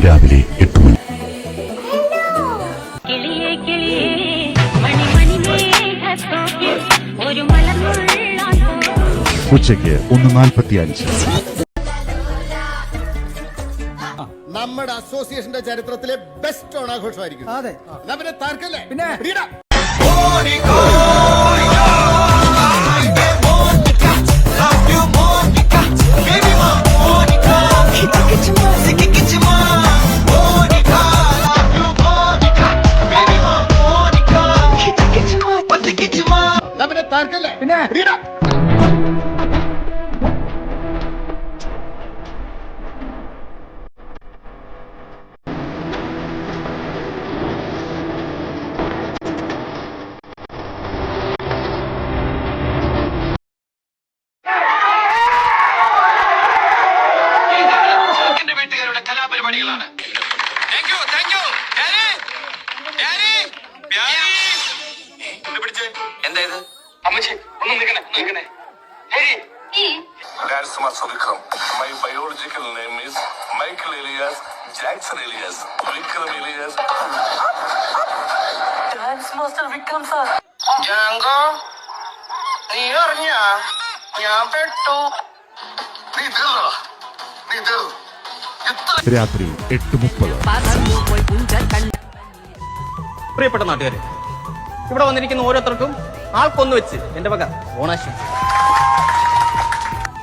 രാവിലെ 8 മണി. ഉച്ചയ്ക്ക് 1:45. നമ്മുടെ അസോസിയേഷന്റെ ചരിത്രത്തിലെ ബെസ്റ്റ് ഓണാഘോഷമായിരിക്കും. അതെ, പിന്നെ തർക്കല്ലേ? പിന്നെ തർക്കല്ലേ? പിന്നെ കലാപരിപാടികളാണ്. എന്തായത് അമ്മച്ചി ഒന്ന് നിൽക്കണേ. That's Master Vikram. My biological name is Michael Elias Jackson Elias. Vikram Elias. Dance Master Vikram sir. Jango നീ അറിഞ്ഞ ഞാൻ പെട്ടു. നീ തീർന്നു. രാത്രി 8:30. പ്രിയപ്പെട്ട നാട്ടുകാരെ, ഇവിടെ വന്നിരിക്കുന്ന ഓരോരുത്തർക്കും ആൾക്കൊന്നു വെച്ച് എന്റെ വക ഓണാശംസ.